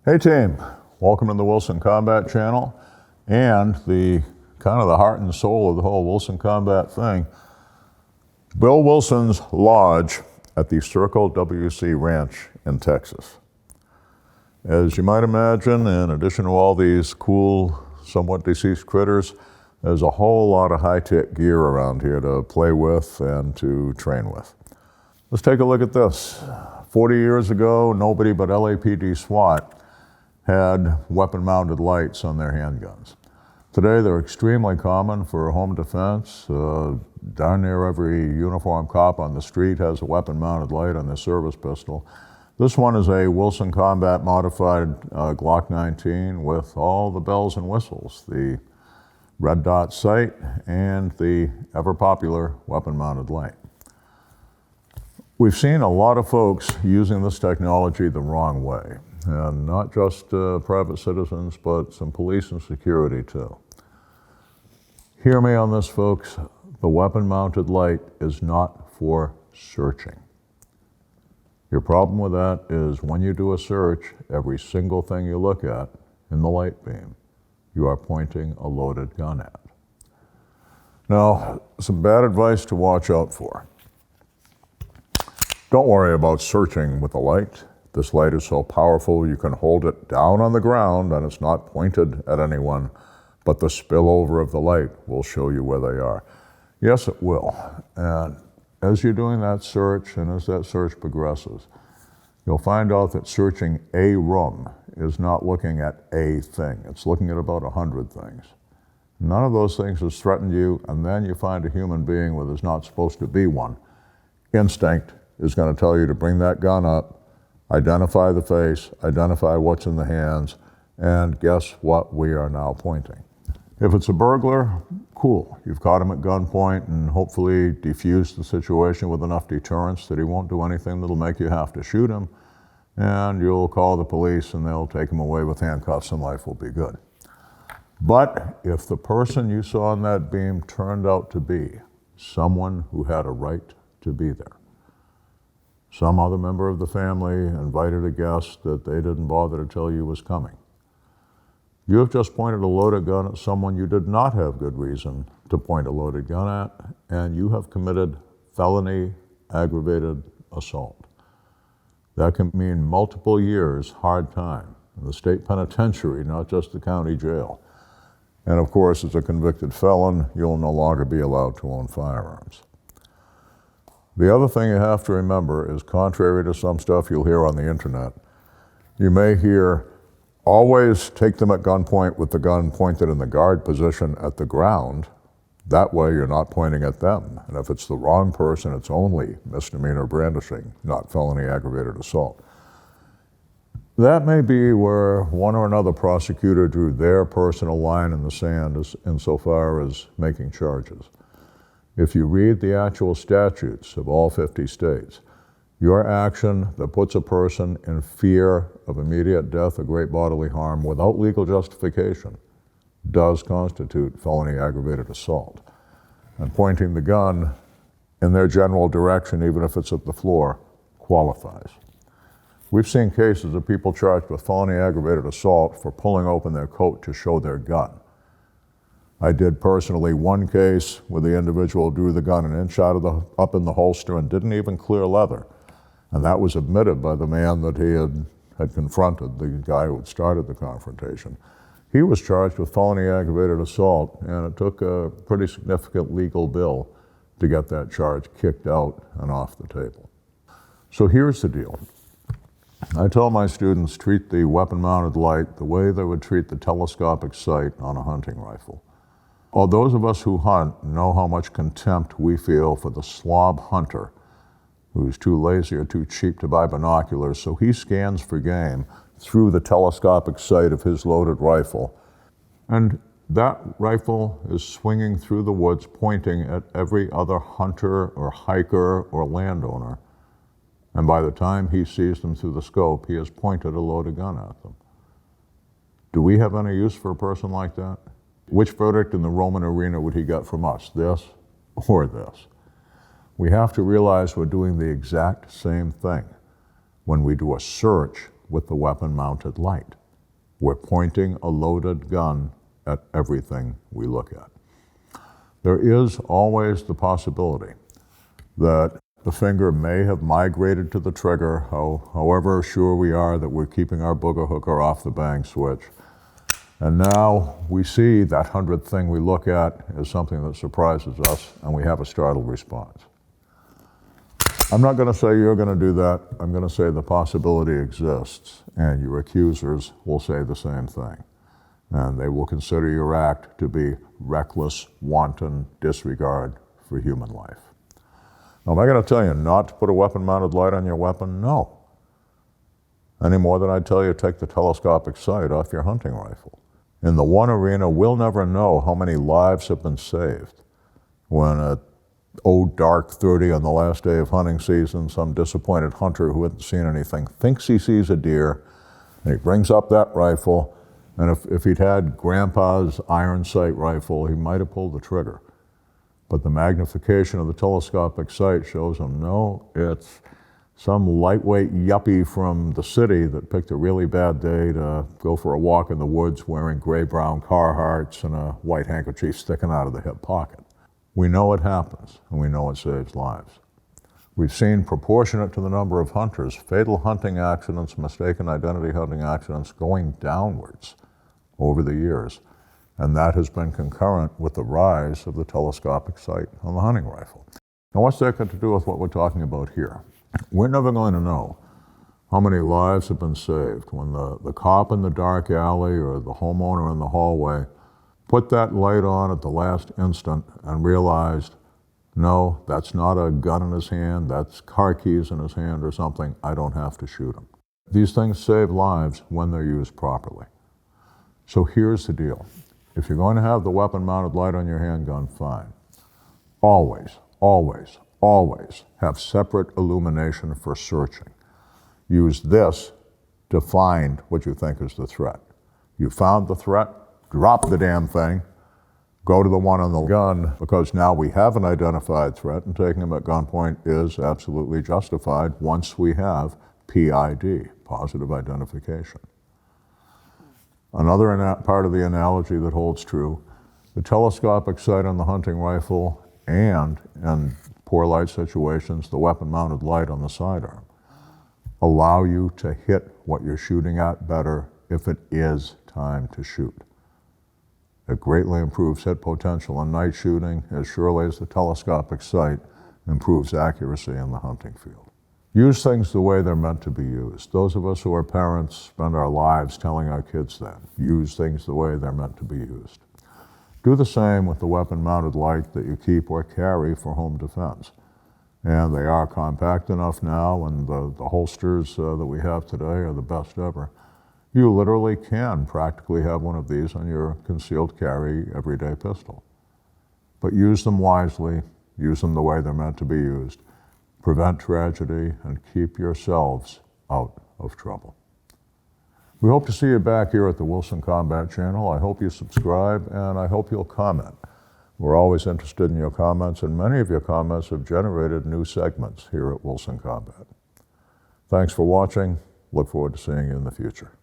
Hey team, welcome to the Wilson Combat channel and the kind of the heart and soul of the whole Wilson Combat thing, Bill Wilson's lodge at the Circle WC Ranch in Texas. As you might imagine, in addition to all these cool, somewhat deceased critters, there's a whole lot of high-tech gear around here to play with and to train with. Let's take a look at this. 40 years ago, nobody but LAPD SWAT had weapon-mounted lights on their handguns. Today, they're extremely common for home defense. Darn near every uniformed cop on the street has a weapon-mounted light on their service pistol. This one is a Wilson Combat modified Glock 19 with all the bells and whistles, the red dot sight and the ever-popular weapon-mounted light. We've seen a lot of folks using this technology the wrong way. And not just private citizens, but some police and security too. Hear me on this, folks. The weapon-mounted light is not for searching. Your problem with that is when you do a search, every single thing you look at in the light beam, you are pointing a loaded gun at. Now, some bad advice to watch out for. Don't worry about searching with the light. This light is so powerful you can hold it down on the ground and it's not pointed at anyone, but the spillover of the light will show you where they are. Yes, it will. And as you're doing that search and as that search progresses, you'll find out that searching a room is not looking at a thing. It's looking at about 100 things. None of those things has threatened you, and then you find a human being where there's not supposed to be one. Instinct is going to tell you to bring that gun up, identify the face, identify what's in the hands, and guess what we are now pointing. If it's a burglar, cool. You've caught him at gunpoint and hopefully defused the situation with enough deterrence that he won't do anything that'll make you have to shoot him, and you'll call the police and they'll take him away with handcuffs and life will be good. But if the person you saw in that beam turned out to be someone who had a right to be there, some other member of the family invited a guest that they didn't bother to tell you was coming. You have just pointed a loaded gun at someone you did not have good reason to point a loaded gun at, and you have committed felony aggravated assault. That can mean multiple years hard time in the state penitentiary, not just the county jail. And of course, as a convicted felon, you'll no longer be allowed to own firearms. The other thing you have to remember is, contrary to some stuff you'll hear on the internet, you may hear, always take them at gunpoint with the gun pointed in the guard position at the ground. That way you're not pointing at them. And if it's the wrong person, it's only misdemeanor brandishing, not felony aggravated assault. That may be where one or another prosecutor drew their personal line in the sand insofar as making charges. If you read the actual statutes of all 50 states, your action that puts a person in fear of immediate death or great bodily harm without legal justification does constitute felony aggravated assault. And pointing the gun in their general direction, even if it's at the floor, qualifies. We've seen cases of people charged with felony aggravated assault for pulling open their coat to show their gun. I did personally one case where the individual drew the gun an inch up in the holster and didn't even clear leather. And that was admitted by the man that he had confronted, the guy who had started the confrontation. He was charged with felony aggravated assault, and it took a pretty significant legal bill to get that charge kicked out and off the table. So here's the deal. I tell my students, treat the weapon-mounted light the way they would treat the telescopic sight on a hunting rifle. Well, those of us who hunt know how much contempt we feel for the slob hunter who's too lazy or too cheap to buy binoculars, so he scans for game through the telescopic sight of his loaded rifle. And that rifle is swinging through the woods, pointing at every other hunter or hiker or landowner. And by the time he sees them through the scope, he has pointed a loaded gun at them. Do we have any use for a person like that? Which verdict in the Roman arena would he get from us, this or this? We have to realize we're doing the exact same thing when we do a search with the weapon-mounted light. We're pointing a loaded gun at everything we look at. There is always the possibility that the finger may have migrated to the trigger, however sure we are that we're keeping our booger hooker off the bang switch. And now we see that 100th thing we look at as something that surprises us, and we have a startled response. I'm not going to say you're going to do that. I'm going to say the possibility exists, and your accusers will say the same thing. And they will consider your act to be reckless, wanton disregard for human life. Now, am I going to tell you not to put a weapon-mounted light on your weapon? No. Any more than I'd tell you to take the telescopic sight off your hunting rifle. In the one arena, we'll never know how many lives have been saved when at dark 30 on the last day of hunting season, some disappointed hunter who hadn't seen anything thinks he sees a deer, and he brings up that rifle, and if he'd had Grandpa's iron sight rifle, he might have pulled the trigger. But the magnification of the telescopic sight shows him, no, it's some lightweight yuppie from the city that picked a really bad day to go for a walk in the woods wearing gray-brown Carhartts and a white handkerchief sticking out of the hip pocket. We know it happens, and we know it saves lives. We've seen, proportionate to the number of hunters, fatal hunting accidents, mistaken identity hunting accidents going downwards over the years. And that has been concurrent with the rise of the telescopic sight on the hunting rifle. Now, what's that got to do with what we're talking about here? We're never going to know how many lives have been saved when the cop in the dark alley or the homeowner in the hallway put that light on at the last instant and realized, no, that's not a gun in his hand, that's car keys in his hand or something, I don't have to shoot him. These things save lives when they're used properly. So here's the deal. If you're going to have the weapon-mounted light on your handgun, fine. Always, always, always have separate illumination for searching. Use this to find what you think is the threat. You found the threat, drop the damn thing, go to the one on the gun, because now we have an identified threat, and taking him at gunpoint is absolutely justified once we have PID, positive identification. Another part of the analogy that holds true, the telescopic sight on the hunting rifle and, in poor light situations, the weapon-mounted light on the sidearm allow you to hit what you're shooting at better if it is time to shoot. It greatly improves hit potential in night shooting as surely as the telescopic sight improves accuracy in the hunting field. Use things the way they're meant to be used. Those of us who are parents spend our lives telling our kids that. Use things the way they're meant to be used. Do the same with the weapon-mounted light that you keep or carry for home defense. And they are compact enough now, and the holsters that we have today are the best ever. You literally can practically have one of these on your concealed carry everyday pistol. But use them wisely, use them the way they're meant to be used. Prevent tragedy, and keep yourselves out of trouble. We hope to see you back here at the Wilson Combat Channel. I hope you subscribe, and I hope you'll comment. We're always interested in your comments, and many of your comments have generated new segments here at Wilson Combat. Thanks for watching. Look forward to seeing you in the future.